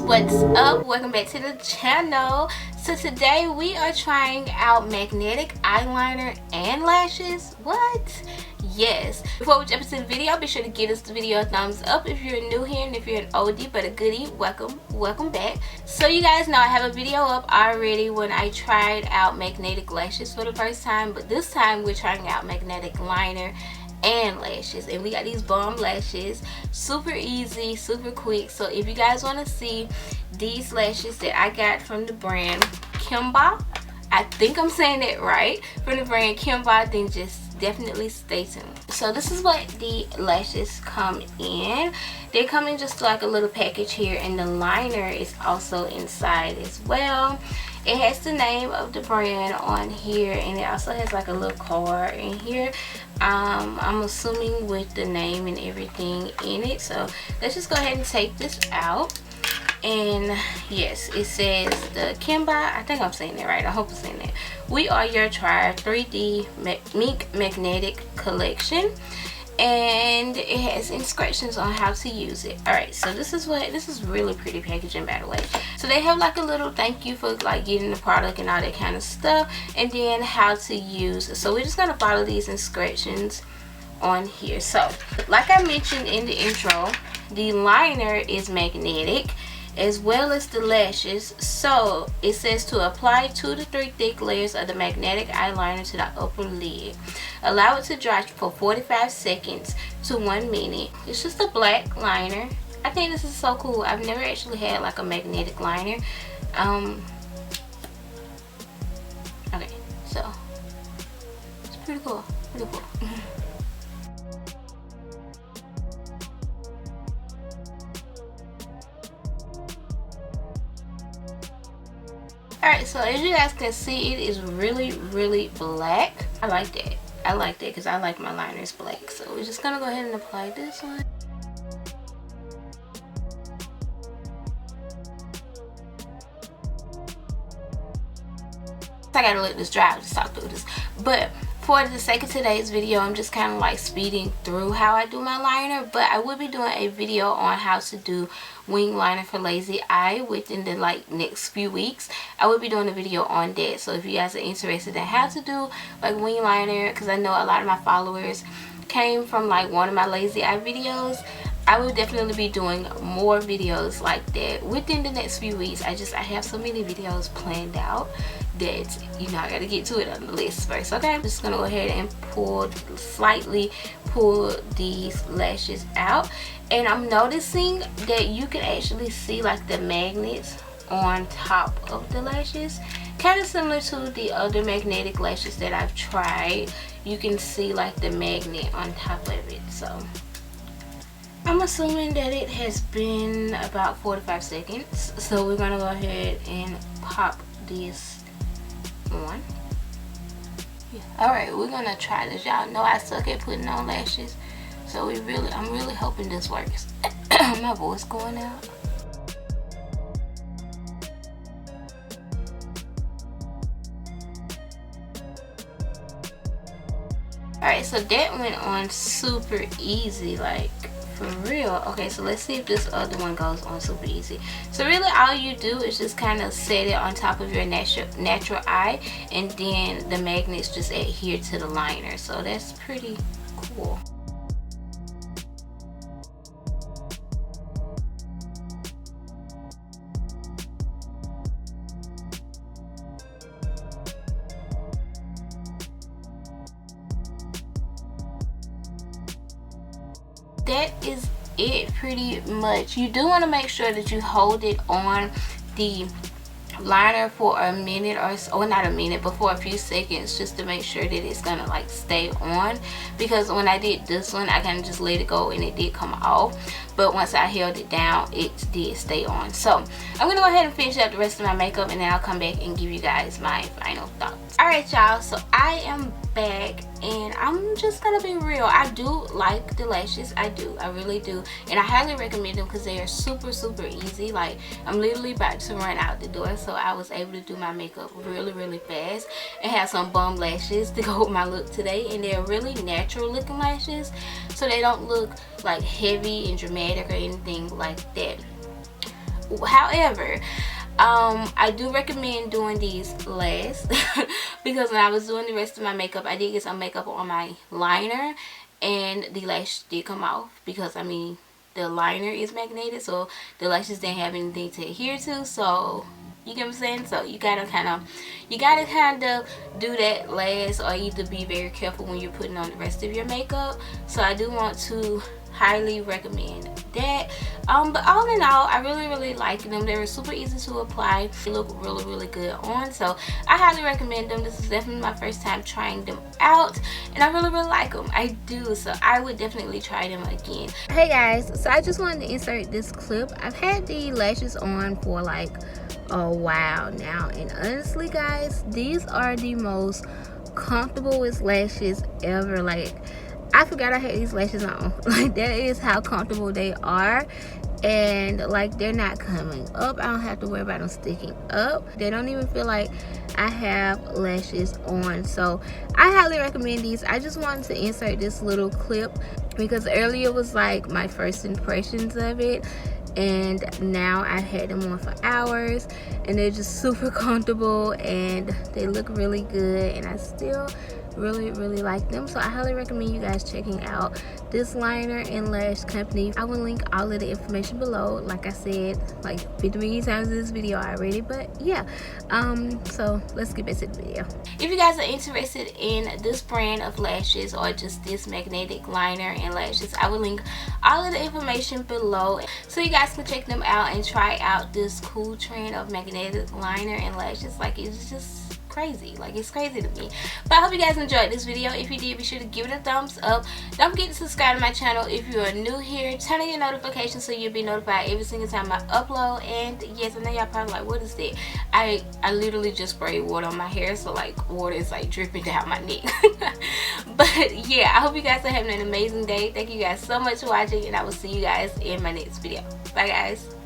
What's up? Welcome back to the channel. So today we are trying out magnetic eyeliner and lashes. What? Yes. Before we jump into the video, be sure to give this video a thumbs up if you're new here, and if you're an oldie but a goodie, welcome back. So you guys know I have a video up already when I tried out magnetic lashes for the first time, but this time we're trying out magnetic liner and lashes, and we got these bomb lashes. Super easy, super quick. So if you guys want to see these lashes that I got from the brand Kembi, I think I'm saying that right, from the brand Kembi, then just definitely stay tuned. So this is what the lashes come in. They come in just like a little package here, and the liner is also inside as well. It has the name of the brand on here, and it also has like a little card in here. I'm assuming with the name and everything in it. So let's just go ahead and take this out. And yes, it says the Kembi, I think I'm saying that right, I hope I'm saying that. We Are Your Trier 3D Mink Magnetic Collection. And it has instructions on how to use it. Alright, so this is really pretty packaging, by the way. So they have like a little thank you for like getting the product and all that kind of stuff, and then how to use it. So we're just gonna follow these instructions on here. So like I mentioned in the intro, the liner is magnetic as well as the lashes. So it says to apply 2 to 3 thick layers of the magnetic eyeliner to the upper lid. Allow it to dry for 45 seconds to 1 minute. It's just a black liner. I think this is so cool. I've never actually had like a magnetic liner. Okay, so it's pretty cool. Alright, so as you guys can see, it is really black. I like that because I like my liners black. So we're just gonna go ahead and apply this one. I gotta let this dry. I'll just talk through this. But for the sake of today's video, I'm just kind of like speeding through how I do my liner, but I will be doing a video on how to do wing liner for lazy eye within the like next few weeks. I will be doing a video on that. So if you guys are interested in how to do like wing liner, because I know a lot of my followers came from like one of my lazy eye videos, I will definitely be doing more videos like that within the next few weeks. I have so many videos planned out that, you know, I gotta get to it on the list first. Okay, I'm just gonna go ahead and slightly pull these lashes out, and I'm noticing that you can actually see like the magnets on top of the lashes, kind of similar to the other magnetic lashes that I've tried. You can see like the magnet on top of it. So I'm assuming that it has been about 45 seconds. So we're gonna go ahead and pop this on. Yeah. Alright, we're gonna try this. Y'all know I suck at putting on lashes, so I'm really hoping this works. My voice going out. Alright, so that went on super easy, like for real. Okay, so let's see if this other one goes on super easy. So really all you do is just kind of set it on top of your natural eye, and then the magnets just adhere to the liner. So that's pretty cool. That is it pretty much. You do want to make sure that you hold it on the liner for a minute or so, or not a minute, but for a few seconds, just to make sure that it's gonna like stay on, because when I did this one I kind of just let it go and it did come off, but once I held it down it did stay on. So I'm gonna go ahead and finish up the rest of my makeup, and then I'll come back and give you guys my final thoughts. Alright y'all, so I am back, and I'm just gonna be real. I do like the lashes. I really do, and I highly recommend them because they are super easy. Like, I'm literally about to run out the door, so I was able to do my makeup really fast and have some bomb lashes to go with my look today. And they're really natural looking lashes, so they don't look like heavy and dramatic or anything like that. However, I do recommend doing these last because when I was doing the rest of my makeup, I did get some makeup on my liner and the lash did come off because I mean the liner is magnetic, so the lashes didn't have anything to adhere to. So you get what I'm saying? So you gotta kind of do that last, or either be very careful when you're putting on the rest of your makeup. So I do want to highly recommend that. But all in all, I really like them. They were super easy to apply. They look really good on, so I highly recommend them. This is definitely my first time trying them out, and I really like them. I do, so I would definitely try them again. Hey guys, so I just wanted to insert this clip. I've had the lashes on for like a while now, and honestly guys, these are the most comfortable lashes ever. Like, I forgot I had these lashes on. Like, that is how comfortable they are. And like, they're not coming up. I don't have to worry about them sticking up. They don't even feel like I have lashes on. So I highly recommend these. I just wanted to insert this little clip because earlier was like my first impressions of it, and now I've had them on for hours and they're just super comfortable and they look really good, and I still really like them. So I highly recommend you guys checking out this liner and lash company. I will link all of the information below, like I said like 50 million times in this video already. But yeah, so let's get back to the video. If you guys are interested in this brand of lashes or just this magnetic liner and lashes, I will link all of the information below so you guys can check them out and try out this cool trend of magnetic liner and lashes. Like, it's just crazy. Like, it's crazy to me. But I hope you guys enjoyed this video. If you did, be sure to give it a thumbs up. Don't forget to subscribe to my channel if you are new here. Turn on your notifications so you'll be notified every single time I upload. And yes, I know y'all probably like, what is that? I literally just sprayed water on my hair, so like water is like dripping down my neck. But yeah, I hope you guys are having an amazing day. Thank you guys so much for watching, and I will see you guys in my next video. Bye guys.